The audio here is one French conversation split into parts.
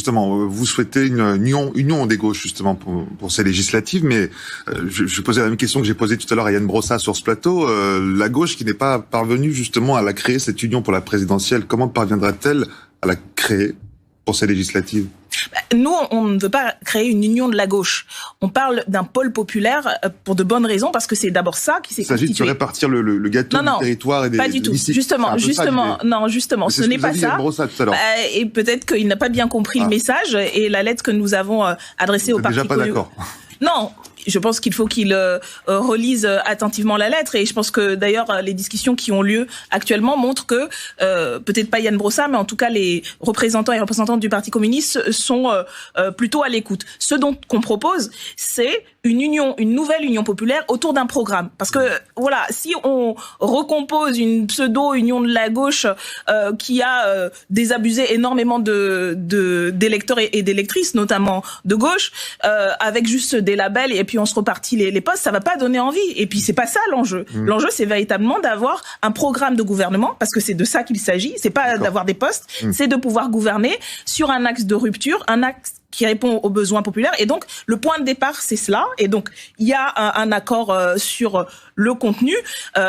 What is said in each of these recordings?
justement, vous souhaitez une union des gauches, justement, pour ces législatives, mais je posais la même question que j'ai posée tout à l'heure à Yann Brossat sur ce plateau. La gauche qui n'est pas parvenue, justement, à la créer, cette union pour la présidentielle, comment parviendra-t-elle à la créer pour ces législatives? Nous, on ne veut pas créer une union de la gauche. On parle d'un pôle populaire pour de bonnes raisons, parce que c'est d'abord ça qui s'est constitué. Il s'agit de se répartir le gâteau du territoire et des... Pas du tout. Justement, ce n'est pas ça. Et peut-être qu'il n'a pas bien compris le message et la lettre que nous avons adressée au parti. Déjà pas d'accord. Non. Je pense qu'il faut qu'il relise attentivement la lettre, et je pense que d'ailleurs les discussions qui ont lieu actuellement montrent que peut-être pas Yann Brossat, mais en tout cas les représentants et représentants du Parti communiste sont plutôt à l'écoute. Ce dont qu'on propose, c'est une nouvelle union populaire autour d'un programme. Parce que voilà, si on recompose une pseudo-union de la gauche qui a désabusé énormément d'électeurs et d'électrices, notamment de gauche, avec juste des labels et puis on se repartit les postes, ça va pas donner envie. Et puis c'est pas ça l'enjeu. L'enjeu, c'est véritablement d'avoir un programme de gouvernement, parce que c'est de ça qu'il s'agit. C'est pas d'avoir des postes, c'est de pouvoir gouverner sur un axe de rupture, un axe qui répond aux besoins populaires. Et donc, le point de départ, c'est cela. Et donc, il y a un accord sur le contenu.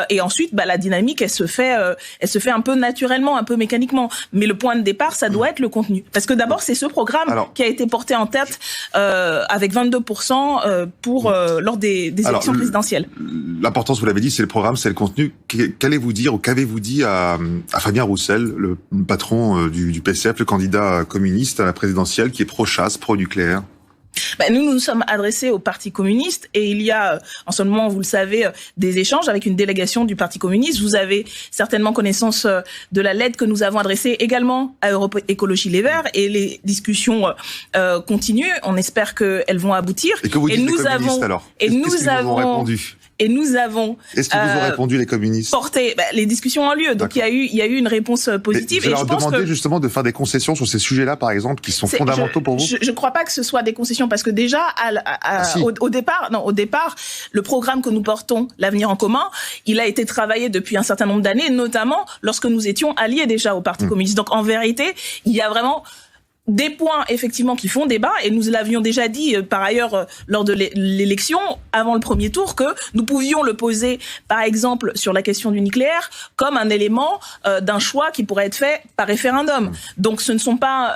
Et ensuite, la dynamique, elle se fait un peu naturellement, un peu mécaniquement. Mais le point de départ, ça doit être le contenu. Parce que d'abord, c'est ce programme qui a été porté en tête avec 22% lors des élections présidentielles. L'importance, vous l'avez dit, c'est le programme, c'est le contenu. Qu'allez-vous dire ou qu'avez-vous dit à Fabien Roussel, le patron du PCF, le candidat communiste à la présidentielle, qui est pro-chasse, pro-nucléaire? Nous nous sommes adressés au Parti communiste, et il y a en ce moment, vous le savez, des échanges avec une délégation du Parti communiste. Vous avez certainement connaissance de la lettre que nous avons adressée également à Europe Écologie Les Verts, et les discussions continuent. On espère qu'elles vont aboutir. Et que vous dites les communistes alors? Et nous avons Est-ce qu'ils vous ont répondu, les communistes? Porté, les discussions ont lieu. Donc il y a eu une réponse positive. Et vous leur demandez justement de faire des concessions sur ces sujets-là, par exemple, qui sont fondamentaux pour vous? Je ne crois pas que ce soit des concessions, parce que déjà, au départ, le programme que nous portons, l'Avenir en commun, il a été travaillé depuis un certain nombre d'années, notamment lorsque nous étions alliés déjà au Parti communiste. Donc en vérité, il y a vraiment des points effectivement qui font débat, et nous l'avions déjà dit par ailleurs lors de l'élection avant le premier tour, que nous pouvions le poser par exemple sur la question du nucléaire comme un élément d'un choix qui pourrait être fait par référendum. Donc ce ne sont pas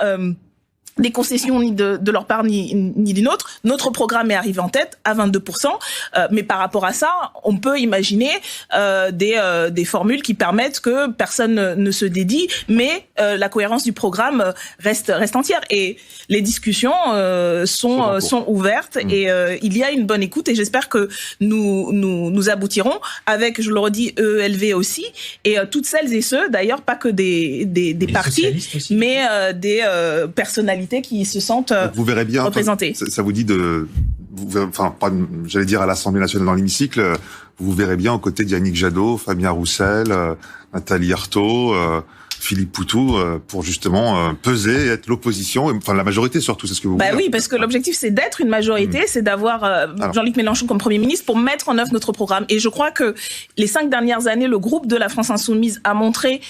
des concessions ni de leur part ni d'une autre. Notre programme est arrivé en tête à 22%, mais par rapport à ça, on peut imaginer des formules qui permettent que personne ne se dédie, mais la cohérence du programme reste entière. Et les discussions sont ouvertes, et il y a une bonne écoute, et j'espère que nous aboutirons avec, je le redis, EELV aussi, et toutes celles et ceux, d'ailleurs, pas que des partis, mais des personnalités qui se sentent vous verrez bien, représentées. Ça vous dit j'allais dire à l'Assemblée nationale dans l'hémicycle, vous verrez bien aux côtés d'Yannick Jadot, Fabien Roussel, Nathalie Arthaud, Philippe Poutou, pour justement peser et être l'opposition, enfin la majorité surtout, c'est ce que vous voulez. Oui, parce que l'objectif c'est d'être une majorité, c'est d'avoir Jean-Luc Mélenchon comme Premier ministre pour mettre en œuvre notre programme. Et je crois que les 5 dernières années, le groupe de la France Insoumise a montré,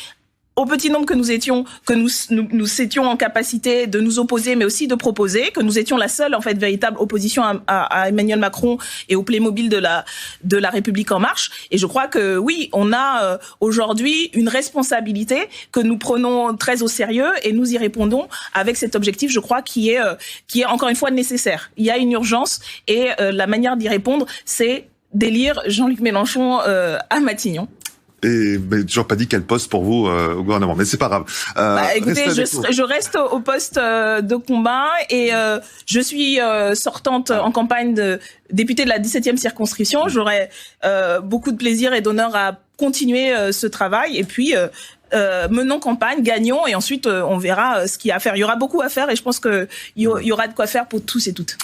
au petit nombre que nous étions, que nous étions en capacité de nous opposer, mais aussi de proposer, que nous étions la seule, en fait, véritable opposition à Emmanuel Macron et au Playmobil de la République En Marche. Et je crois que oui, on a aujourd'hui une responsabilité que nous prenons très au sérieux, et nous y répondons avec cet objectif, je crois, qui est encore une fois nécessaire. Il y a une urgence, et la manière d'y répondre, c'est d'élire Jean-Luc Mélenchon à Matignon. Et toujours pas dit quel poste pour vous au gouvernement, mais c'est pas grave. Écoutez, je reste au poste de combat, et je suis sortante en campagne de députée de la 17e circonscription. J'aurai beaucoup de plaisir et d'honneur à continuer ce travail, et puis menons campagne, gagnons, et ensuite on verra ce qu'il y a à faire. Il y aura beaucoup à faire, et je pense qu'il y aura de quoi faire pour tous et toutes.